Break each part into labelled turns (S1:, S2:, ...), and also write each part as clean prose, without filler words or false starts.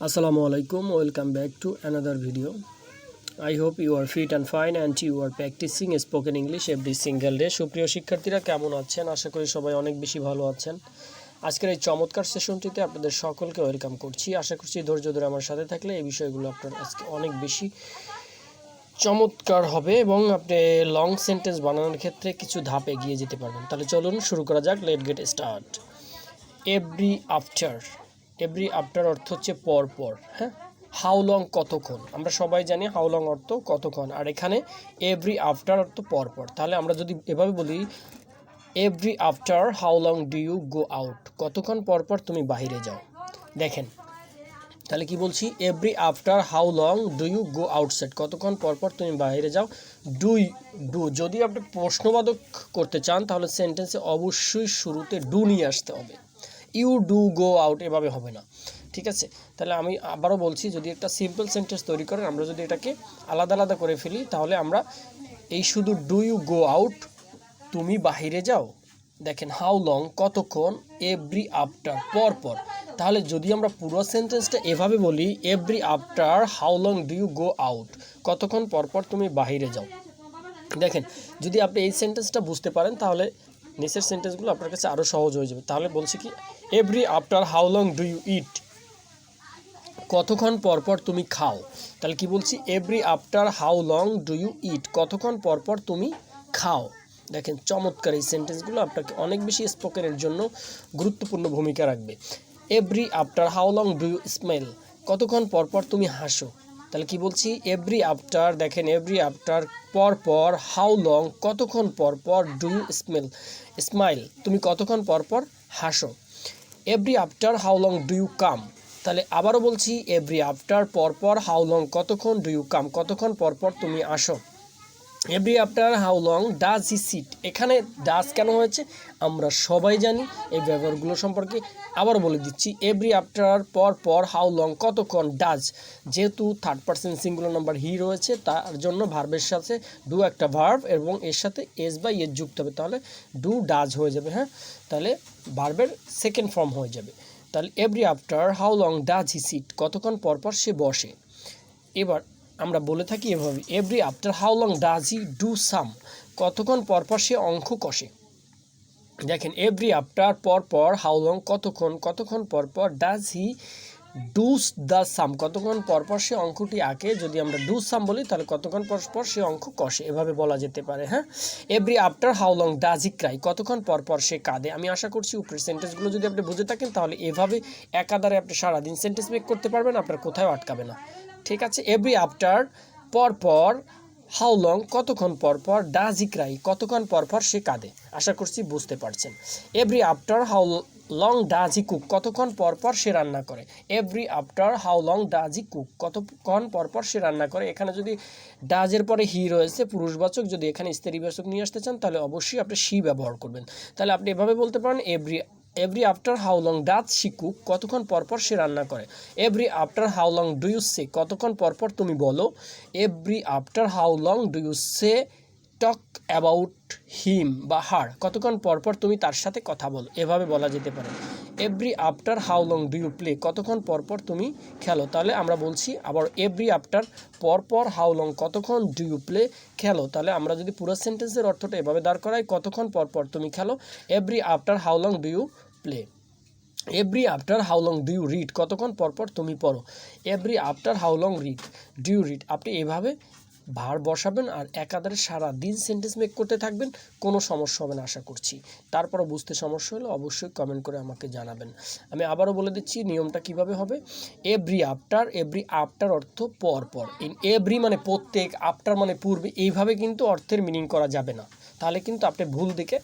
S1: Assalamu alaikum, welcome back to another video. I hope you are fit and fine and you are practicing spoken English every single day. সুপ্রিয় শিক্ষার্থীরা কেমন আছেন? আশা করি সবাই অনেক বেশি ভালো আছেন। আজকের এই চমৎকার সেশনটিতে আপনাদের সকলকে ওয়েলকাম করছি। আশা করছি ধৈর্য ধরে আমার সাথে থাকলে এই বিষয়গুলো আপনার আজকে অনেক বেশি চমৎকার হবে এবং আপনি লং সেন্টেন্স বানানোর ক্ষেত্রে কিছু ধাপ এগিয়ে যেতে পারবেন। তাহলে চলুন শুরু করা যাক। Late get start. Every after অর্থ হচ্ছে পর পর। হ্যাঁ, হাউ লং কতক্ষণ, আমরা সবাই জানি হাউ লং অর্থ কতক্ষণ, আর এখানে এভরি আফটার অর্থ পর পর। তাহলে আমরা যদি এভাবে বলি every after how long do you go out, কতক্ষণ পর পর তুমি বাইরে যাও। দেখেন তাহলে কি বলছি, every after how long do you go outside, কতক্ষণ পর পর তুমি বাইরে যাও। ডু যদি আপনি প্রশ্নবাদক করতে চান তাহলে সেন্টেন্সে অবশ্যই শুরুতে ডু নিয়ে আসতে হবে। ইউ ডু গো আউট এভাবে হবে না, ঠিক আছে? তাহলে আমি আবারও বলছি, যদি একটা সিম্পল সেন্টেন্স তৈরি করেন, আমরা যদি এটাকে আলাদা আলাদা করে ফেলি তাহলে আমরা এই শুধু ডু ইউ গো আউট, তুমি বাহিরে যাও, দেখেন হাউ লং কতক্ষণ, এভরি আফটার পর পর। তাহলে যদি আমরা পুরো সেন্টেন্সটা এভাবে বলি every after how long do you go out, কতক্ষণ পর পর তুমি বাহিরে যাও। দেখেন যদি আপনি এই সেন্টেন্সটা বুঝতে পারেন তাহলে নিচের সেন্টেন্সগুলো আপনার কাছে আরও সহজ হয়ে যাবে। তাহলে বলছি কি, every after how long do you eat, কতক্ষণ পর পর তুমি খাও। তাহলে কি বলছি, every after how long do you eat, কতক্ষণ পর পর তুমি খাও। দেখেন চমৎকার এই সেন্টেন্সগুলো আপনাকে অনেক বেশি স্পোকেনের জন্য গুরুত্বপূর্ণ ভূমিকা রাখবে। Every after how long do you smile, কতক্ষণ পর পর তুমি হাসো। তাহলে কি বলছি, এভরি আফটার, দেখেন এভরি আফটার পর পর, হাউ লং কতক্ষণ পর পর, ডু ইউ স্মাইল তুমি কতক্ষণ পর পর হাসো। Every after how long do you come, তাহলে আবারও বলছি এভরি আফটার পর পর, হাউ লং কতক্ষণ, ডু ইউ কাম কতক্ষণ পর পর তুমি আসো। Every after how long does he sit, এখানে ডাজ কেন হয়েছে আমরা সবাই জানি, এই ব্যবহারগুলো সম্পর্কে আবার বলে দিচ্ছি। এভরি আফটার পর পর, হাউ লং কতক্ষণ, ডাজ, যেহেতু third person singular number he রয়েছে তার জন্য ভার্বের সাথে ডু একটা ভার্ব এবং এর সাথে এস বা এস যুক্ত হবে, তাহলে ডু ডাজ হয়ে যাবে। হ্যাঁ, তাহলে ভার্বের সেকেন্ড ফর্ম হয়ে যাবে। তাহলে every after how long does he sit, কতক্ষণ পর পর সে বসে। এবার আমরা বলে থাকি এভাবে, every after how long does he do সাম, কতক্ষণ পর পর সে অঙ্ক কষে। দেখেন এভরি আফটার পর পর, হাউ লং কতক্ষণ পর পর, ডাজ হি ডুস দ্য সাম, কতক্ষণ পর পর সে অঙ্কটি আঁকে। যদি আমরা ডু সাম বলি তাহলে কতক্ষণ পর পর সে অঙ্ক কষে, এভাবে বলা যেতে পারে। হ্যাঁ, every after how long does he Cry, কতক্ষণ পর পর সে কাঁদে। আমি আশা করছি উপরের সেন্টেন্সগুলো যদি আপনি বুঝে থাকেন তাহলে এভাবে একাধারে আপনি সারাদিন সেন্টেন্স মেক করতে পারবেন, আপনার কোথাও আটকাবে না, ঠিক আছে? এভরি আফটার পর পর, হাউ লং কতক্ষণ পর পর, ডাজ হি ক্রাই কতক্ষণ পর পর সে কাঁদে। আশা করছি বুঝতে পারছেন। Every after how long does he cook, কতক্ষণ পর পর সে রান্না করে। Every after how long does he cook, কতক্ষণ পর পর সে রান্না করে। এখানে যদি ডাজের পরে হি রয়েছে পুরুষবাচক, যদি এখানে স্ত্রীবাচক নিয়ে আসতে চান তাহলে অবশ্যই আপনি শি ব্যবহার করবেন। তাহলে আপনি এভাবে বলতে পারেন every after how long does she cook, কতক্ষণ পর পর সে রান্না করে। Every after how long do you say, কতক্ষণ পর পর তুমি বলো। Every after how long do you say talk about him বা হার, কতক্ষণ পর পর তুমি তার সাথে কথা বলো, এভাবে বলা যেতে পারে। Every after how long do you play, কতক্ষণ পর পর তুমি খেলো। তাহলে আমরা বলছি আবার এভরি আফটার পর পর, হাউ লং কতক্ষণ, ডু ইউ প্লে খেলো। তাহলে আমরা যদি পুরো সেন্টেন্সের অর্থটা এভাবে দাঁড় করাই, কতক্ষণ পর পর তুমি খেলো। Every after how long do you play. Every after how long do you read, কতক্ষণ পর পর তুমি পড়ো। Every after how long do you read, আপনি এভাবে ভার বসাবেন আর একাধারে সারা দিন সেন্টেন্স মেক করতে থাকবেন, কোনো সমস্যা হবে না আশা করছি। তারপরও বুঝতে সমস্যা হলে অবশ্যই কমেন্ট করে আমাকে জানাবেন। আমি আবারও বলে দিচ্ছি নিয়মটা কিভাবে হবে। এভরি আফটার অর্থ পর পর, ইন এভরি মানে প্রত্যেক, আফটার মানে পূর্বে, এইভাবে কিন্তু অর্থের মিনিং করা যাবে না, তাহলে কিন্তু আপনি ভুল দিকে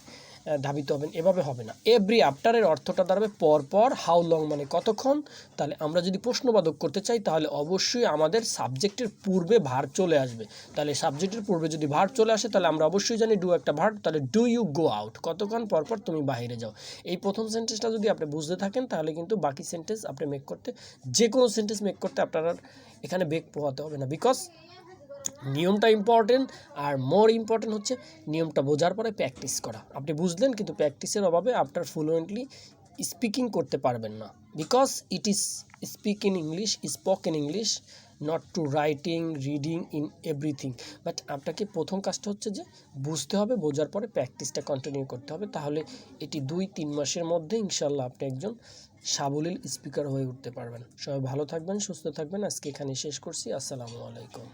S1: ধাবিত হবেন, এভাবে হবে না। এভরি আফটারের অর্থটা দাঁড়াবে পর পর, হাউ লং মানে কতক্ষণ। তাহলে আমরা যদি প্রশ্নবাদক করতে চাই তাহলে অবশ্যই আমাদের সাবজেক্টের পূর্বে ভার্ব চলে আসবে। তাহলে সাবজেক্টের পূর্বে যদি ভার্ব চলে আসে তাহলে আমরা অবশ্যই জানি ডু একটা ভার্ব, তাহলে ডু ইউ গো আউট, কতক্ষণ পর পর তুমি বাইরে যাও। এই প্রথম সেন্টেন্সটা যদি আপনি বুঝতে থাকেন তাহলে কিন্তু বাকি সেন্টেন্স আপনি মেক করতে, যে কোনো সেন্টেন্স মেক করতে আপনার এখানে বেগ পোহাতে হবে না, বিকজ নিয়মটা ইম্পর্টেন্ট। আর মোর ইম্পর্টেন্ট হচ্ছে নিয়মটা বোঝার পরে প্র্যাকটিস করা। আপনি বুঝলেন কিন্তু প্র্যাকটিসের অভাবে আপনার ফ্লুয়েন্টলি স্পিকিং করতে পারবেন না, because it is speak in English, spoke in English, not to writing reading in everything. But আপনাকে প্রথম কাজটা হচ্ছে যে বুঝতে হবে, বোঝার পরে প্র্যাকটিসটা কন্টিনিউ করতে হবে, তাহলে এটি 2-3 মাসের মধ্যে ইনশাল্লাহ আপনি একজন সাবলীল স্পিকার হয়ে উঠতে পারবেন। সবাই ভালো থাকবেন, সুস্থ থাকবেন। আজকে এখানে শেষ করছি। আসসালামু আলাইকুম।